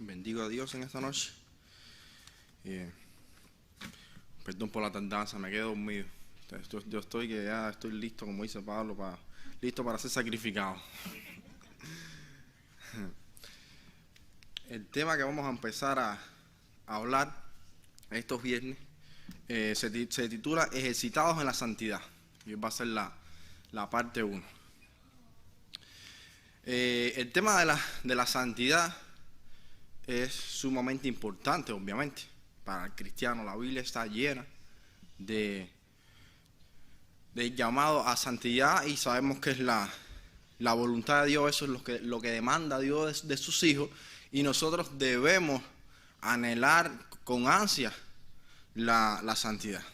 Bendigo a Dios en esta noche. Perdón por la tardanza, me quedo dormido. Yo estoy que ya estoy listo, como dice Pablo, listo para ser sacrificado. El tema que vamos a empezar a hablar estos viernes se titula Ejercitados en la Santidad. Y va a ser la parte 1. El tema de la santidad es sumamente importante, obviamente, para el cristiano. La Biblia está llena de llamado a santidad y sabemos que es la voluntad de Dios. Eso es lo que demanda Dios de sus hijos, y nosotros debemos anhelar con ansia la santidad.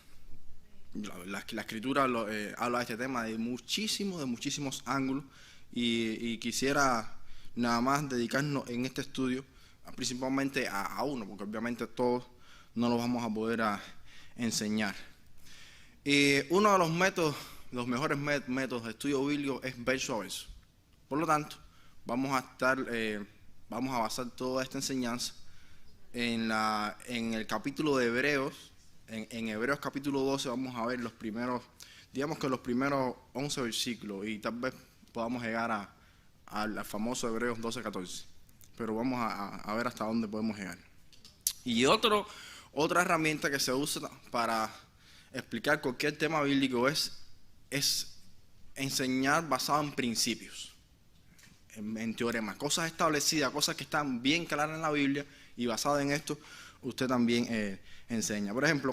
La Escritura habla de este tema de muchísimos ángulos, y quisiera nada más dedicarnos en este estudio principalmente a uno, porque obviamente todos no los vamos a poder enseñar. Uno de los mejores métodos de estudio bíblico es verso a verso. Por lo tanto, vamos a basar toda esta enseñanza en el capítulo de Hebreos. En Hebreos capítulo 12 vamos a ver los primeros 11 versículos, y tal vez podamos llegar al famoso Hebreos 12:14. Pero vamos a ver hasta dónde podemos llegar. Y otra herramienta que se usa para explicar cualquier tema bíblico es enseñar basado en principios, en teoremas, cosas establecidas, cosas que están bien claras en la Biblia, y basado en esto usted también enseña. Por ejemplo,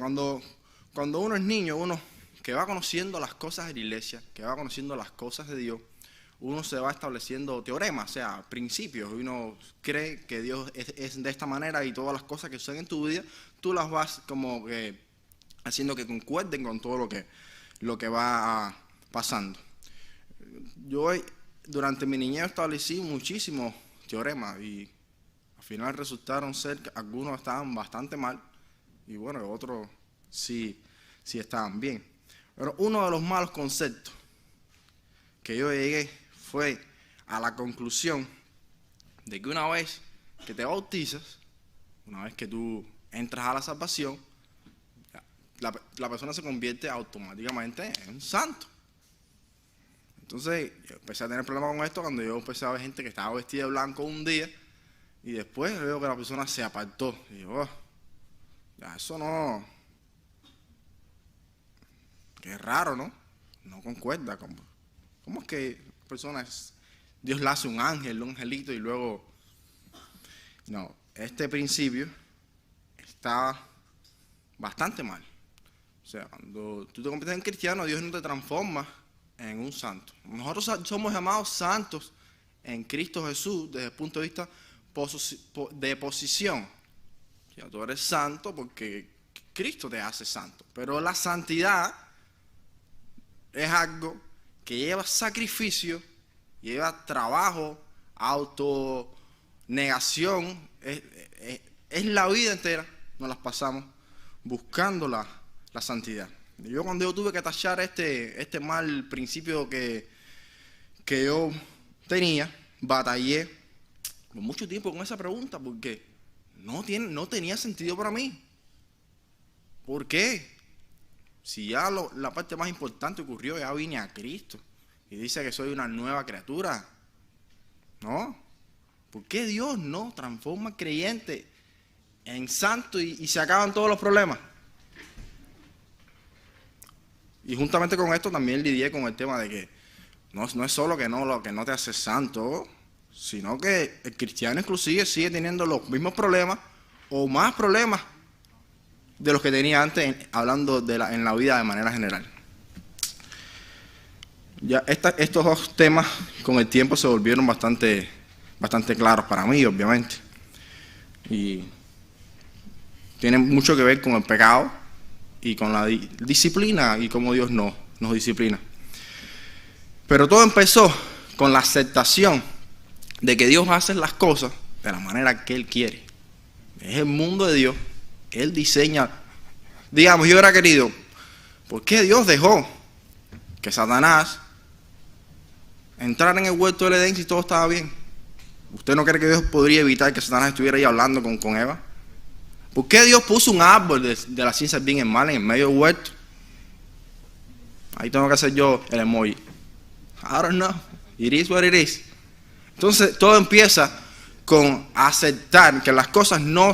cuando uno es niño, uno que va conociendo las cosas de la iglesia, que va conociendo las cosas de Dios, uno se va estableciendo teoremas, o sea, principios. Uno cree que Dios es de esta manera, y todas las cosas que suceden en tu vida, tú las vas como que haciendo que concuerden con todo lo que va pasando. Yo durante mi niñez establecí muchísimos teoremas, y al final resultaron ser que algunos estaban bastante mal, y bueno, otros sí estaban bien. Pero uno de los malos conceptos que yo llegué fue a la conclusión de que una vez que te bautizas, una vez que tú entras a la salvación, la persona se convierte automáticamente en un santo. Entonces yo empecé a tener problemas con esto cuando yo empecé a ver gente que estaba vestida de blanco un día, y después veo que la persona se apartó. Y digo, ya eso no, qué raro, ¿no? No concuerda. ¿Cómo es que personas, Dios le hace un ángel, un angelito, y luego? No, este principio está bastante mal. O sea, cuando tú te conviertes en cristiano, Dios no te transforma en un santo. Nosotros somos llamados santos en Cristo Jesús desde el punto de vista de posición. Ya tú eres santo porque Cristo te hace santo. Pero la santidad es algo que lleva sacrificio, lleva trabajo, autonegación. Es la vida entera, nos las pasamos buscando la santidad. Cuando yo tuve que tachar este mal principio que yo tenía, batallé por mucho tiempo con esa pregunta, porque no tenía sentido para mí. ¿Por qué? Si ya la parte más importante ocurrió, ya vine a Cristo y dice que soy una nueva criatura, ¿no? ¿Por qué Dios no transforma al creyente en santo y se acaban todos los problemas? Y juntamente con esto también lidié con el tema de que no es solo que no te hace santo, sino que el cristiano inclusive sigue teniendo los mismos problemas o más problemas de los que tenía antes, hablando en la vida de manera general. Ya estos dos temas con el tiempo se volvieron bastante claros para mí, obviamente, y tienen mucho que ver con el pecado y con la disciplina y cómo Dios nos disciplina. Pero todo empezó con la aceptación de que Dios hace las cosas de la manera que Él quiere. Es el mundo de Dios. Él diseña. Digamos, yo hubiera querido, ¿por qué Dios dejó que Satanás entrara en el huerto del Edén si todo estaba bien? ¿Usted no cree que Dios podría evitar que Satanás estuviera ahí hablando con Eva? ¿Por qué Dios puso un árbol de la ciencia del bien y el mal en el medio del huerto? Ahí tengo que hacer yo el emoji. I don't know. It is what it is. Entonces todo empieza con aceptar que las cosas no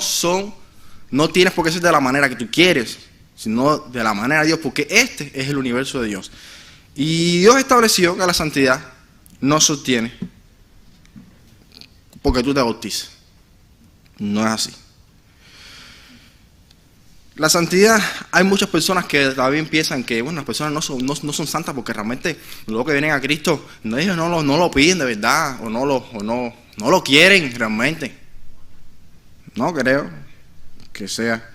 tienes por qué ser de la manera que tú quieres, sino de la manera de Dios, porque este es el universo de Dios. Y Dios estableció que la santidad no se obtiene porque tú te bautices. No es así. La santidad, hay muchas personas que también piensan que las personas no son santas porque realmente luego que vienen a Cristo, ellos no lo piden de verdad, o no lo quieren realmente. No creo que sea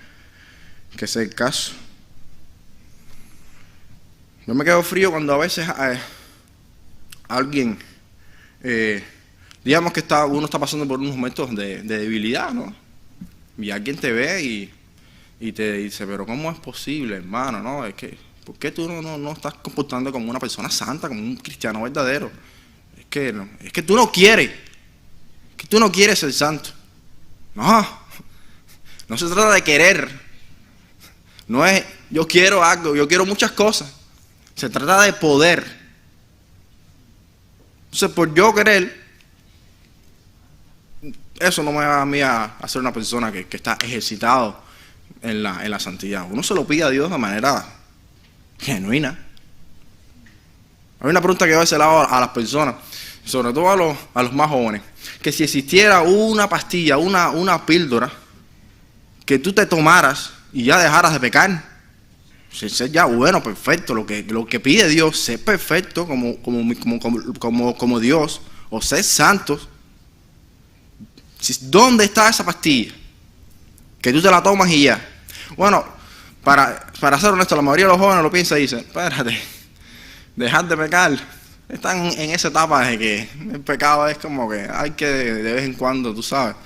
el caso. Yo me quedo frío cuando a veces alguien, digamos que uno está pasando por unos momentos de debilidad, ¿no? Y alguien te ve y te dice, pero ¿cómo es posible, hermano? ¿No? Es que, ¿por qué tú no estás comportando como una persona santa, como un cristiano verdadero? Es que tú no quieres ser santo. No se trata de querer. No es, yo quiero algo, yo quiero muchas cosas. Se trata de poder. Entonces, por yo querer, eso no me va a mí a ser una persona que está ejercitado en la santidad. Uno se lo pide a Dios de manera genuina. Hay una pregunta que yo a veces le hago a las personas, sobre todo a los más jóvenes, que si existiera una pastilla, una píldora, que tú te tomaras y ya dejaras de pecar, ser ya bueno, perfecto, lo que pide Dios, ser perfecto como Dios, o ser santos. ¿Dónde está esa pastilla? Que tú te la tomas y ya. Bueno, para ser honesto, la mayoría de los jóvenes lo piensa y dicen, espérate, dejar de pecar. Están en esa etapa de que el pecado es como que hay que de vez en cuando, tú sabes,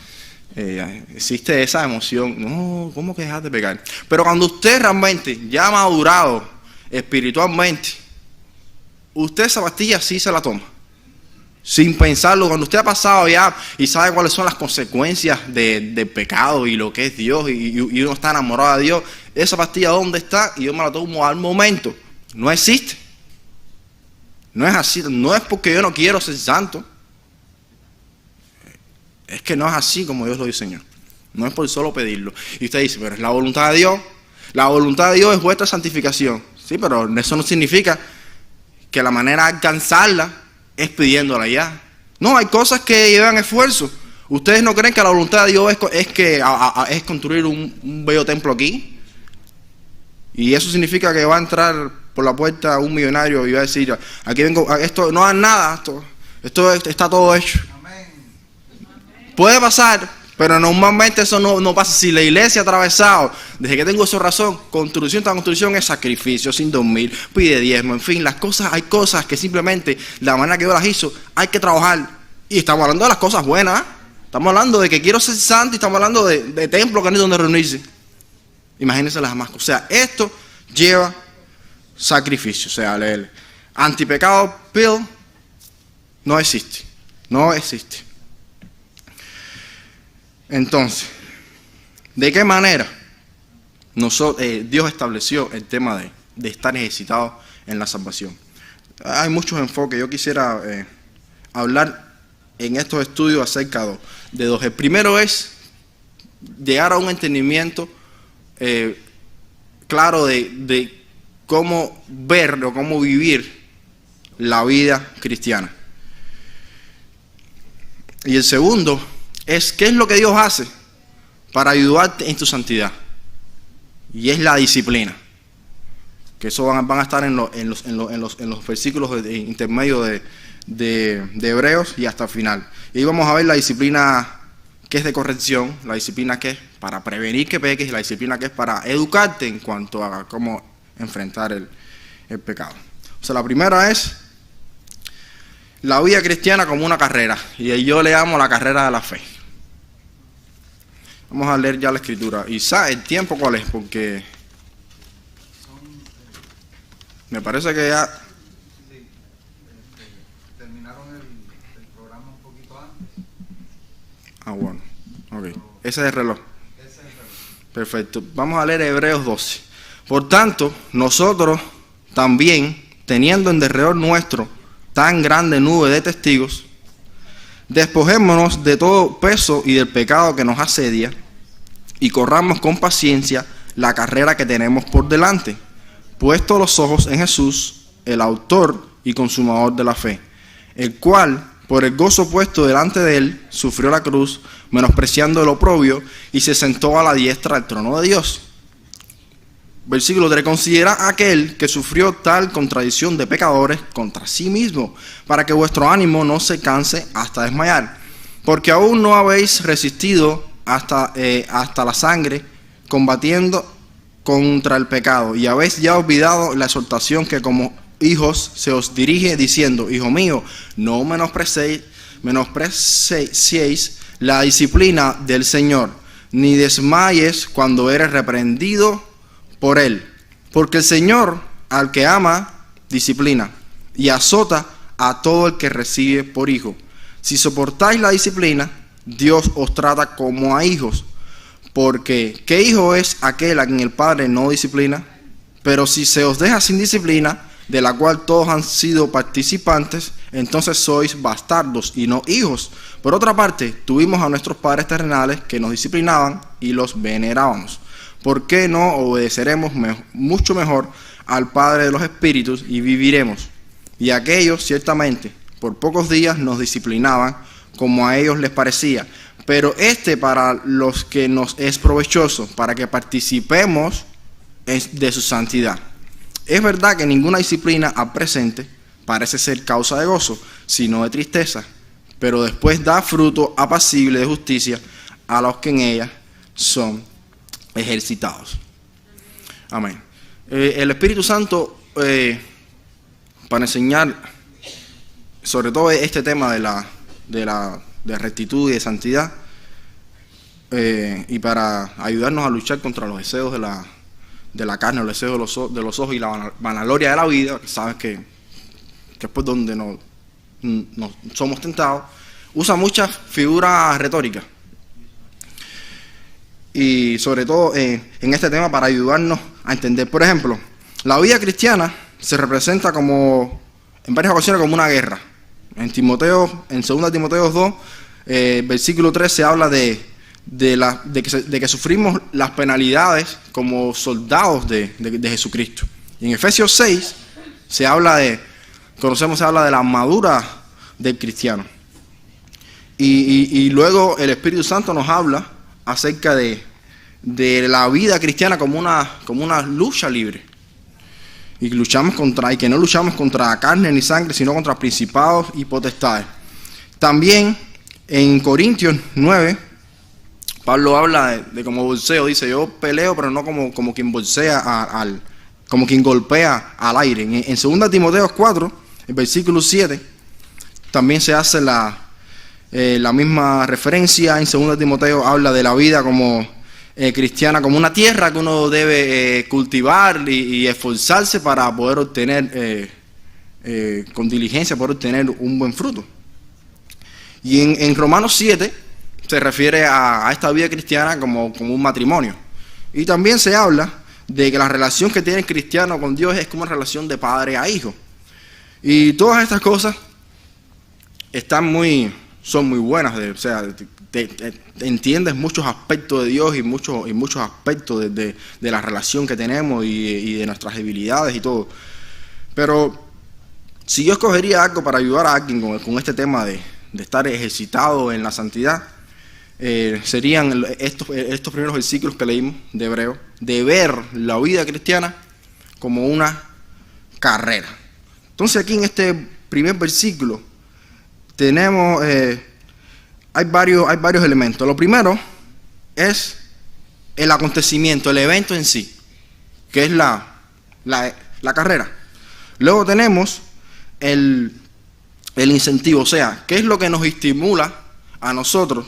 existe esa emoción. No, ¿cómo que dejar de pecar? Pero cuando usted realmente ya ha madurado espiritualmente, usted esa pastilla sí se la toma. Sin pensarlo, cuando usted ha pasado ya y sabe cuáles son las consecuencias del pecado y lo que es Dios y uno está enamorado de Dios, esa pastilla ¿dónde está? Y yo me la tomo al momento. No existe. No es así, no es porque yo no quiero ser santo. Es que no es así como Dios lo diseñó. No es por solo pedirlo. Y usted dice, pero es la voluntad de Dios. La voluntad de Dios es vuestra santificación. Sí, pero eso no significa que la manera de alcanzarla es pidiéndola ya. No, hay cosas que llevan esfuerzo. ¿Ustedes no creen que la voluntad de Dios es construir un bello templo aquí? Y eso significa que va a entrar por la puerta un millonario y va a decir, aquí vengo, esto no hagan nada, esto está todo hecho. Puede pasar, pero normalmente eso no pasa. Si la iglesia ha atravesado, desde que tengo esa razón, construcción tras construcción es sacrificio, sin dormir, pide diezmo, en fin, hay cosas que simplemente, la manera que Dios las hizo, hay que trabajar. Y estamos hablando de las cosas buenas, estamos hablando de que quiero ser santo y estamos hablando de templos que no hay donde reunirse. Imagínense las demás cosas. O sea, esto lleva sacrificio. O sea, el antipecado pill no existe. No existe. Entonces, ¿de qué manera Dios estableció el tema de estar necesitado en la salvación? Hay muchos enfoques. Yo quisiera hablar en estos estudios acerca de dos. El primero es llegar a un entendimiento claro de cómo ver o cómo vivir la vida cristiana. Y el segundo es qué es lo que Dios hace para ayudarte en tu santidad. Y es la disciplina. Que eso van a estar en los versículos intermedios de Hebreos y hasta el final. Y ahí vamos a ver la disciplina que es de corrección, la disciplina que es para prevenir que peques y la disciplina que es para educarte en cuanto a cómo enfrentar el pecado. O sea, la primera es la vida cristiana como una carrera. Y yo le llamo la carrera de la fe. Vamos a leer ya la escritura. ¿Y sabe el tiempo cuál es? Porque me parece que ya terminaron el programa un poquito antes. Bueno, ok. Ese es el reloj. Perfecto. Vamos a leer Hebreos 12. Por tanto, nosotros también, teniendo en derredor nuestro tan grande nube de testigos, despojémonos de todo peso y del pecado que nos asedia, y corramos con paciencia la carrera que tenemos por delante, puestos los ojos en Jesús, el autor y consumador de la fe, el cual, por el gozo puesto delante de él, sufrió la cruz, menospreciando el oprobio, y se sentó a la diestra del trono de Dios. Versículo 3. Considera aquel que sufrió tal contradicción de pecadores contra sí mismo, para que vuestro ánimo no se canse hasta desmayar. Porque aún no habéis resistido hasta la sangre, combatiendo contra el pecado, y habéis ya olvidado la exhortación que como hijos se os dirige, diciendo: Hijo mío, no menospreciéis la disciplina del Señor, ni desmayes cuando eres reprendido por él, porque el Señor al que ama disciplina y azota a todo el que recibe por hijo. Si soportáis la disciplina, Dios os trata como a hijos, porque ¿qué hijo es aquel a quien el Padre no disciplina? Pero si se os deja sin disciplina, de la cual todos han sido participantes, entonces sois bastardos y no hijos. Por otra parte, tuvimos a nuestros padres terrenales que nos disciplinaban y los venerábamos. ¿Por qué no obedeceremos mucho mejor al Padre de los Espíritus y viviremos? Y aquellos, ciertamente, por pocos días nos disciplinaban como a ellos les parecía, pero para los que nos es provechoso, para que participemos de su santidad. Es verdad que ninguna disciplina al presente parece ser causa de gozo, sino de tristeza, pero después da fruto apacible de justicia a los que en ella son ejercitados. Amén. El Espíritu Santo, para enseñar sobre todo este tema de rectitud y de santidad, y para ayudarnos a luchar contra los deseos de la carne, los deseos de los ojos y la vanagloria de la vida, que sabes que es por donde nos somos tentados, usa muchas figuras retóricas. Y sobre todo en este tema para ayudarnos a entender. Por ejemplo, la vida cristiana se representa en varias ocasiones como una guerra. En 2 Timoteo 2, versículo 3, se habla de que sufrimos las penalidades como soldados de Jesucristo. Y en Efesios 6 se habla de la armadura del cristiano. Y luego el Espíritu Santo nos habla acerca de la vida cristiana como una lucha libre. Y que no luchamos contra carne ni sangre, sino contra principados y potestades. También en Corintios 9, Pablo habla de como bolseo, dice: yo peleo, pero no como quien bolsea como quien golpea al aire. En 2 Timoteo 4, el versículo 7, también se hace la misma referencia. En 2 Timoteo habla de la vida como cristiana, como una tierra que uno debe cultivar y esforzarse para poder obtener, con diligencia, poder obtener un buen fruto. Y en Romanos 7 se refiere a esta vida cristiana como un matrimonio. Y también se habla de que la relación que tiene el cristiano con Dios es como una relación de padre a hijo. Y todas estas cosas son muy buenas, entiendes muchos aspectos de Dios y muchos aspectos de la relación que tenemos y de nuestras debilidades y todo. Pero si yo escogería algo para ayudar a alguien con este tema de estar ejercitado en la santidad, serían estos primeros versículos que leímos de Hebreo, de ver la vida cristiana como una carrera. Entonces aquí en este primer versículo tenemos hay varios elementos. Lo primero es el acontecimiento, el evento en sí, que es la carrera. Luego tenemos el incentivo, o sea, qué es lo que nos estimula a nosotros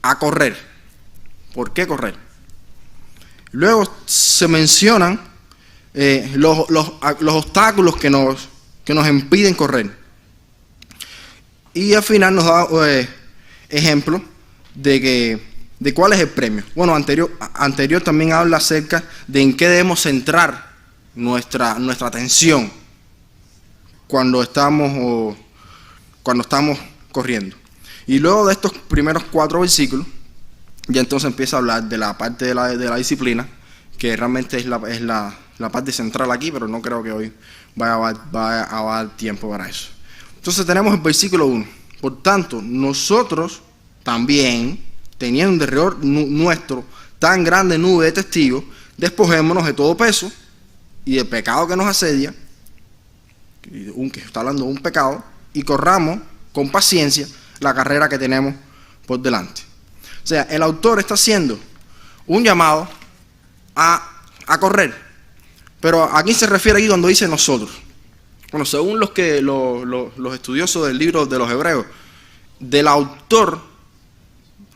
a correr. ¿Por qué correr? Luego se mencionan los obstáculos que nos impiden correr. Y al final nos da ejemplo de cuál es el premio. Bueno, anterior también habla acerca de en qué debemos centrar nuestra atención cuando estamos corriendo. Y luego de estos primeros 4 versículos, ya entonces empieza a hablar de la parte de la disciplina, que realmente es la parte central aquí, pero no creo que hoy vaya a dar tiempo para eso. Entonces tenemos el versículo 1. Por tanto, nosotros también, teniendo alrededor nuestro tan grande nube de testigos, despojémonos de todo peso y del pecado que nos asedia, que está hablando de un pecado, y corramos con paciencia la carrera que tenemos por delante. O sea, el autor está haciendo un llamado a correr. Pero ¿a quién se refiere aquí cuando dice nosotros? Bueno, según los estudiosos del libro de los Hebreos, del autor,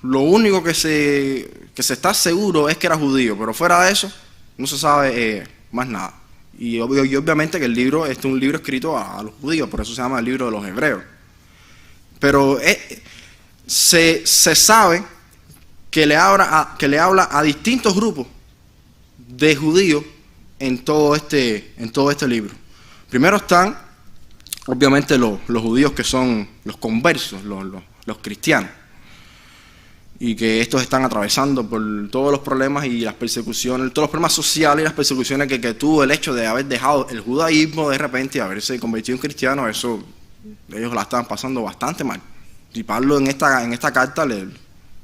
lo único que se está seguro es que era judío, pero fuera de eso no se sabe más nada. Y obviamente que el libro es un libro escrito a los judíos, por eso se llama el libro de los Hebreos. Pero se sabe que le habla a distintos grupos de judíos en todo este libro. Primero están, obviamente, los judíos que son los conversos, los cristianos, y que estos están atravesando por todos los problemas y las persecuciones, todos los problemas sociales y las persecuciones que tuvo el hecho de haber dejado el judaísmo de repente y haberse convertido en cristiano. Eso ellos la estaban pasando bastante mal. Y Pablo en esta carta les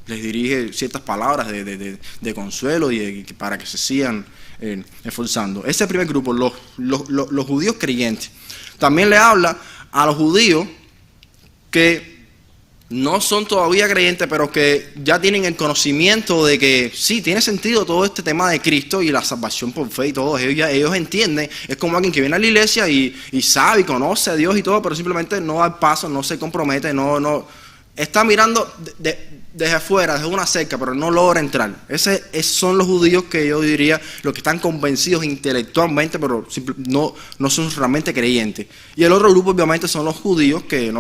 dirige ciertas palabras de consuelo y para que se sigan esforzando. Ese primer grupo, los judíos creyentes. También le habla a los judíos que no son todavía creyentes, pero que ya tienen el conocimiento de que sí, tiene sentido todo este tema de Cristo y la salvación por fe y todo. Ellos entienden, es como alguien que viene a la iglesia y sabe y conoce a Dios y todo, pero simplemente no da el paso, no se compromete, no está mirando desde afuera, desde una cerca, pero no logra entrar. Esos son los judíos que yo diría los que están convencidos intelectualmente, pero no son realmente creyentes. Y el otro grupo obviamente son los judíos que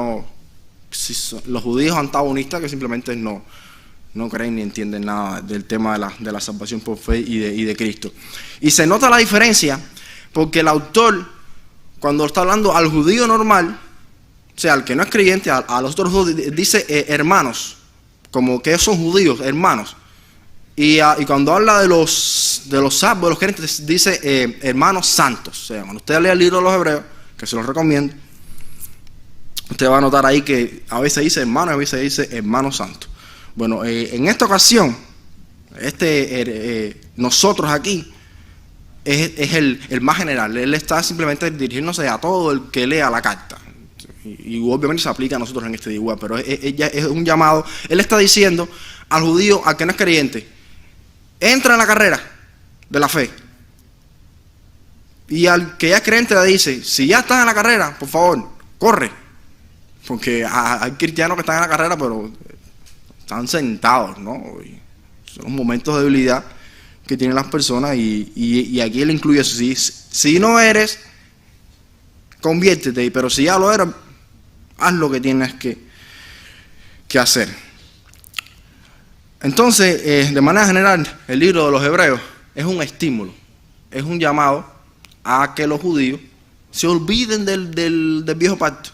los judíos antagonistas que simplemente no creen ni entienden nada del tema de la salvación por fe y de Cristo. Y se nota la diferencia porque el autor, cuando está hablando al judío normal, o sea, al que no es creyente, a los otros judíos, dice hermanos, como que son judíos, hermanos. Y cuando habla de los salvos, de los creyentes, dice hermanos santos. O sea, cuando usted lee el libro de los Hebreos, que se los recomiendo, usted va a notar ahí que a veces dice hermano, a veces dice hermano santo. Bueno, en esta ocasión, nosotros aquí es el más general. Él está simplemente dirigiéndose a todo el que lea la carta. Y obviamente se aplica a nosotros en este día igual, pero es un llamado. Él está diciendo al judío, al que no es creyente, entra en la carrera de la fe. Y al que ya es creyente le dice, si ya estás en la carrera, por favor, corre. Porque hay cristianos que están en la carrera, pero están sentados, ¿no? Y son los momentos de debilidad que tienen las personas y aquí él incluye eso. Si no eres, conviértete, pero si ya lo eres, haz lo que tienes que hacer. Entonces, de manera general, el libro de los Hebreos es un estímulo, es un llamado a que los judíos se olviden del viejo pacto.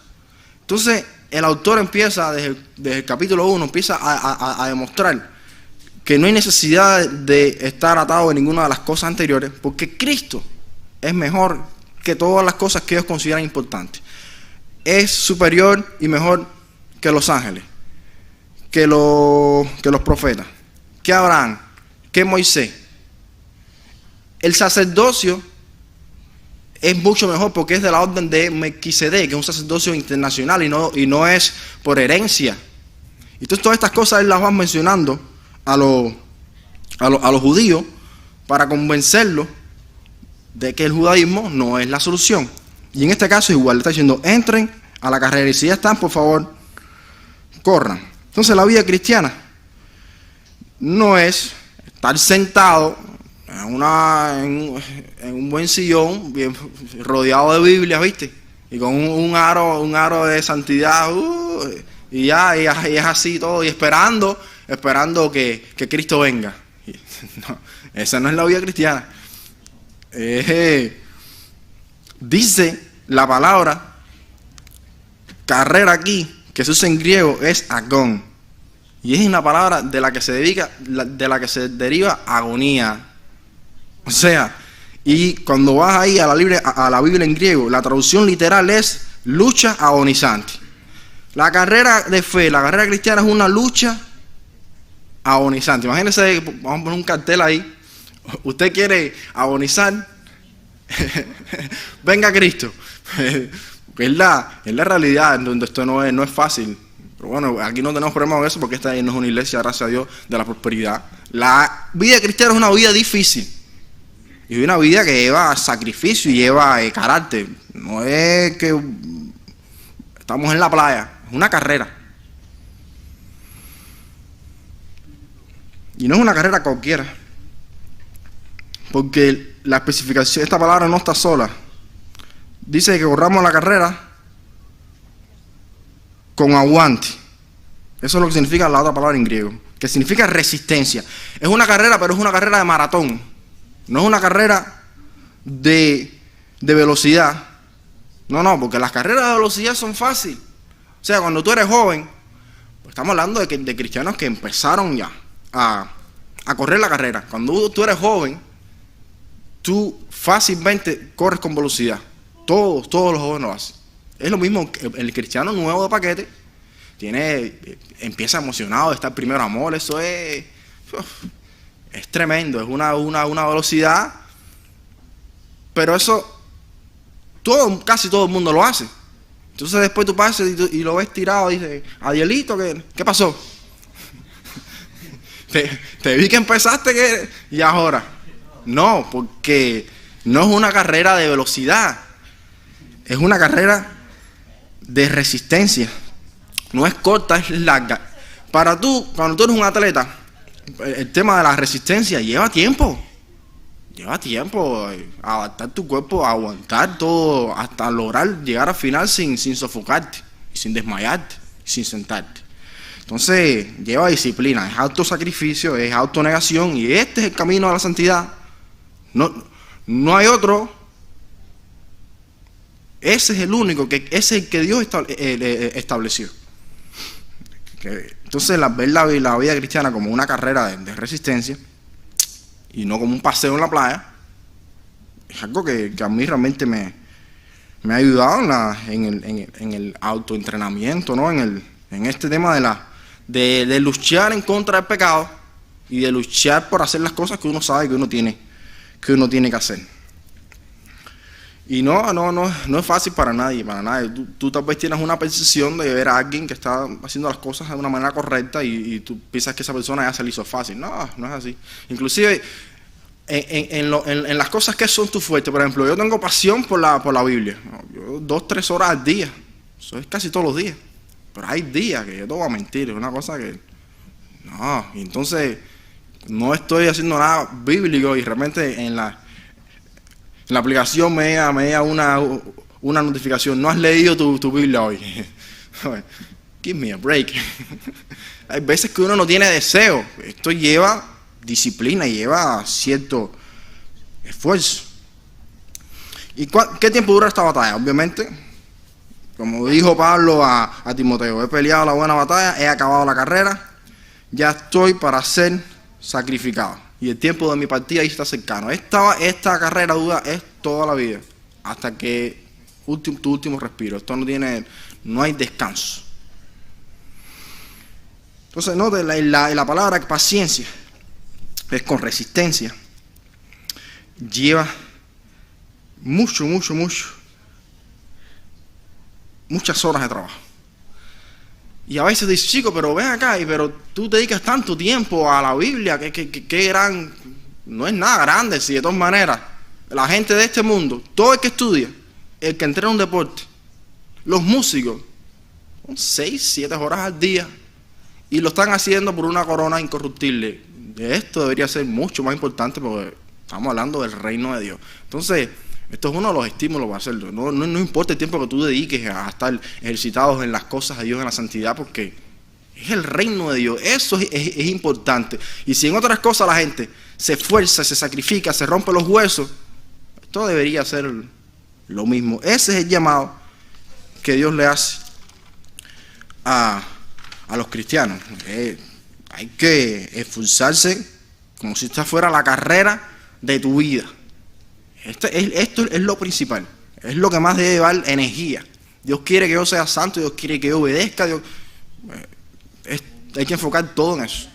Entonces, el autor empieza, desde el capítulo 1, empieza a demostrar que no hay necesidad de estar atado a ninguna de las cosas anteriores, porque Cristo es mejor que todas las cosas que ellos consideran importantes. Es superior y mejor que los ángeles, que los profetas, que Abraham, que Moisés. El sacerdocio es mucho mejor porque es de la orden de Melquisedec, que es un sacerdocio internacional y no es por herencia. Entonces todas estas cosas él las va mencionando a los judíos para convencerlos de que el judaísmo no es la solución. Y en este caso igual le está diciendo, entren a la carrera y si ya están, por favor, corran. Entonces la vida cristiana no es estar sentado en un buen sillón, bien rodeado de Biblias, ¿viste? Y con un aro de santidad, Y y es así todo, y esperando que Cristo venga. No, esa no es la vida cristiana. Dice la palabra carrera aquí, que se usa en griego, es agón. Y es una palabra de la que se deriva agonía. O sea, y cuando vas ahí a la Biblia en griego, la traducción literal es lucha agonizante. La carrera de fe, la carrera cristiana es una lucha agonizante. Imagínense, vamos a poner un cartel ahí. Usted quiere agonizar, venga Cristo. Es la realidad, donde esto no es fácil. Pero bueno, aquí no tenemos problema con eso porque esta no es una iglesia, gracias a Dios, de la prosperidad. La vida cristiana es una vida difícil. Y una vida que lleva sacrificio y lleva carácter. No es que estamos en la playa, es una carrera. Y no es una carrera cualquiera. Porque la especificación, esta palabra no está sola. Dice que corramos la carrera con aguante. Eso es lo que significa la otra palabra en griego, que significa resistencia. Es una carrera, pero es una carrera de maratón. No es una carrera de velocidad. No, porque las carreras de velocidad son fáciles. O sea, cuando tú eres joven, pues estamos hablando de cristianos que empezaron ya a correr la carrera. Cuando tú eres joven, tú fácilmente corres con velocidad. Todos los jóvenes lo hacen. Es lo mismo que el cristiano nuevo de paquete. Empieza emocionado, está el primer amor. Eso es tremendo. Es una velocidad. Pero eso casi todo el mundo lo hace. Entonces después tú pasas y lo ves tirado y dices, Adielito, ¿qué pasó? te vi que empezaste y ahora. No, porque no es una carrera de velocidad. Es una carrera de resistencia. No es corta, es larga. Cuando tú eres un atleta, el tema de la resistencia lleva tiempo. Lleva tiempo adaptar tu cuerpo, a aguantar todo, hasta lograr llegar al final sin sofocarte, sin desmayarte, sin sentarte. Entonces, lleva disciplina, es autosacrificio, es autonegación, y este es el camino a la santidad. No hay otro. Ese es el único, ese es el que Dios estableció. Entonces, ver la vida cristiana como una carrera de resistencia y no como un paseo en la playa es algo que a mí realmente me ha ayudado en el autoentrenamiento, ¿no? En este tema de luchar en contra del pecado y de luchar por hacer las cosas que uno sabe que uno tiene que hacer. Y no es fácil para nadie. Tú tal vez tienes una percepción de ver a alguien que está haciendo las cosas de una manera correcta y tú piensas que esa persona ya se le hizo fácil. No es así. Inclusive en las cosas que son tu fuerte. Por ejemplo, yo tengo pasión por la Biblia. Yo 2-3 horas al día. Eso es casi todos los días. Pero hay días que yo te voy a mentir. Es una cosa que... No, y entonces no estoy haciendo nada bíblico y realmente en la aplicación me llega una notificación. No has leído tu Biblia hoy. Give me a break. Hay veces que uno no tiene deseo. Esto lleva disciplina, lleva cierto esfuerzo. ¿Y qué tiempo dura esta batalla? Obviamente, como dijo Pablo a Timoteo, he peleado la buena batalla, he acabado la carrera, ya estoy para ser sacrificado. Y el tiempo de mi partida ahí está cercano. Esta carrera dura es toda la vida, hasta que tu último respiro. Esto no hay descanso. Entonces, note la palabra paciencia es con resistencia. Lleva muchas horas de trabajo. Y a veces dices, chico, pero ven acá, pero tú te dedicas tanto tiempo a la Biblia, que gran... No es nada grande, si de todas maneras, la gente de este mundo, todo el que estudia, el que entrena un deporte, los músicos, son 6-7 horas al día, y lo están haciendo por una corona incorruptible. Esto debería ser mucho más importante porque estamos hablando del reino de Dios. Entonces, Esto es uno de los estímulos para hacerlo. No importa el tiempo que tú dediques a estar ejercitados en las cosas de Dios, en la santidad, porque es el reino de Dios. Eso es importante. Y si en otras cosas la gente se esfuerza, se sacrifica, se rompe los huesos, esto debería ser lo mismo. Ese es el llamado que Dios le hace a los cristianos. Hay que esforzarse como si esta fuera la carrera de tu vida. Esto es lo principal. Es lo que más debe llevar energía. Dios quiere que yo sea santo, Dios quiere que yo obedezca. Hay que enfocar todo en eso.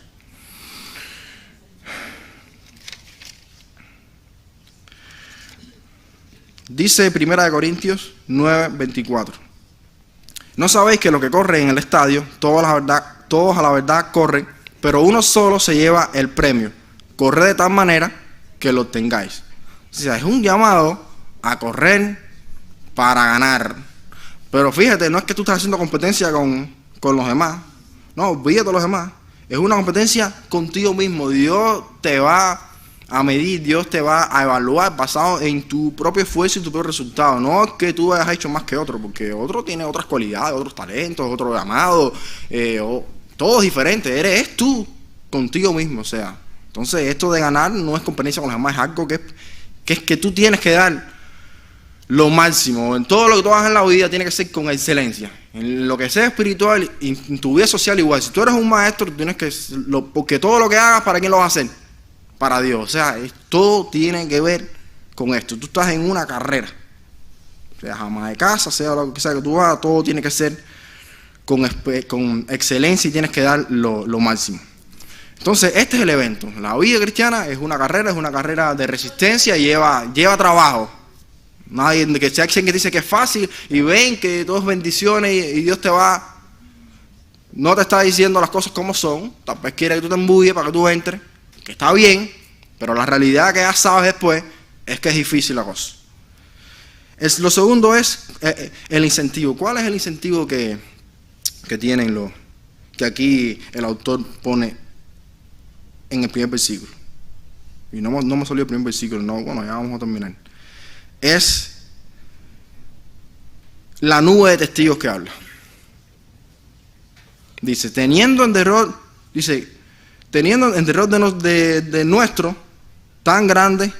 Dice 1 Corintios 9:24. ¿No sabéis que los que corren en el estadio, todos a la verdad corren, pero uno solo se lleva el premio? Corred de tal manera que lo obtengáis. O sea, es un llamado a correr para ganar. Pero fíjate, no es que tú estás haciendo competencia con los demás. No, olvídate de los demás. Es una competencia contigo mismo. Dios te va a medir, Dios te va a evaluar basado en tu propio esfuerzo y tu propio resultado. No es que tú hayas hecho más que otro, porque otro tiene otras cualidades, otros talentos, otro llamado, todo es diferente. Eres tú contigo mismo. O sea, entonces esto de ganar no es competencia con los demás, es algo que tú tienes que dar lo máximo. En todo lo que tú hagas en la vida tiene que ser con excelencia. En lo que sea espiritual y en tu vida social igual. Si tú eres un maestro, tienes que, porque todo lo que hagas, ¿para quién lo vas a hacer? Para Dios. O sea, todo tiene que ver con esto. Tú estás en una carrera. Sea ama de casa, sea lo que sea que tú hagas, todo tiene que ser con excelencia y tienes que dar lo máximo. Entonces, este es el evento. La vida cristiana es una carrera de resistencia y lleva trabajo. Nadie que sea quien que dice que es fácil y ven que todo es bendiciones y Dios no te está diciendo las cosas como son. Tal vez quiere que tú te embulles para que tú entres, que está bien, pero la realidad que ya sabes después es que es difícil la cosa. Lo segundo es el incentivo. ¿Cuál es el incentivo que tienen que aquí el autor pone en el primer versículo? Y no me salió el primer versículo, bueno, ya vamos a terminar. Es la nube de testigos que habla. Dice, teniendo en derredor de nuestro tan grande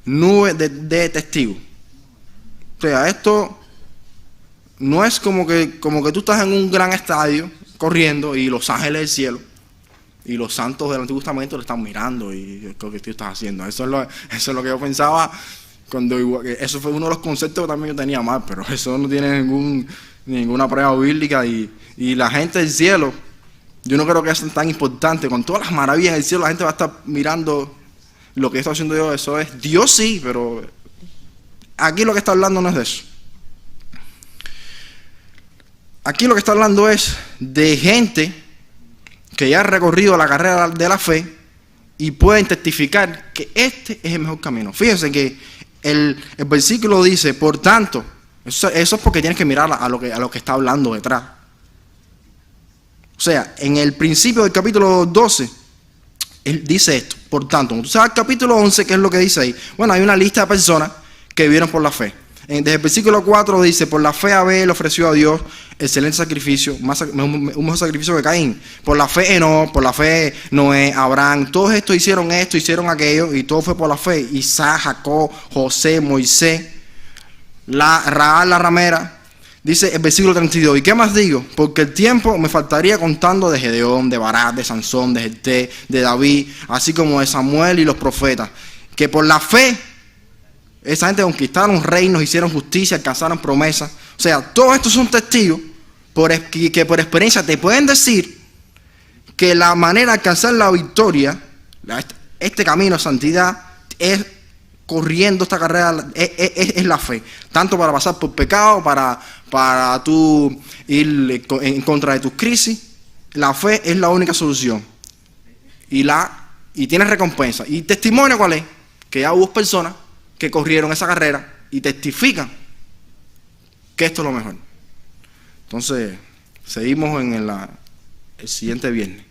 nube de testigos. O sea, esto no es como que tú estás en un gran estadio corriendo y los ángeles del cielo y los santos del Antiguo Testamento le están mirando y lo que tú estás haciendo. Eso es lo que yo pensaba eso fue uno de los conceptos que también yo tenía mal, pero eso no tiene ninguna prueba bíblica y la gente del cielo, yo no creo que eso es tan importante. Con todas las maravillas del cielo la gente va a estar mirando lo que está haciendo Dios. Eso es Dios, sí, pero aquí lo que está hablando no es de eso. Aquí lo que está hablando es de gente que ya ha recorrido la carrera de la fe y pueden testificar que este es el mejor camino. Fíjense que el versículo dice, por tanto, eso es porque tienes que mirar a lo que está hablando detrás. O sea, en el principio del capítulo 12, él dice esto, por tanto. Tú sabes el capítulo 11, ¿qué es lo que dice ahí? Bueno, hay una lista de personas que vivieron por la fe. Desde el versículo 4 dice, por la fe Abel ofreció a Dios excelente sacrificio, un mejor sacrificio que Caín. Por la fe Enoc, por la fe Noé, Abraham, todos estos hicieron esto, hicieron aquello, y todo fue por la fe. Isaac, Jacob, José, Moisés, Rahab la ramera. Dice el versículo 32, ¿y qué más digo? Porque el tiempo me faltaría contando de Gedeón, de Barak, de Sansón, de Jefté, de David, así como de Samuel y los profetas, que por la fe esa gente conquistaron reinos, hicieron justicia, alcanzaron promesas. O sea, todos estos son testigos que por experiencia te pueden decir que la manera de alcanzar la victoria, este camino de santidad, es corriendo esta carrera, es la fe. Tanto para pasar por pecado, para tú ir en contra de tus crisis. La fe es la única solución. Y tiene recompensa. ¿Y testimonio cuál es? Que ya hubo personas que corrieron esa carrera y testifican que esto es lo mejor. Entonces, seguimos en el siguiente viernes.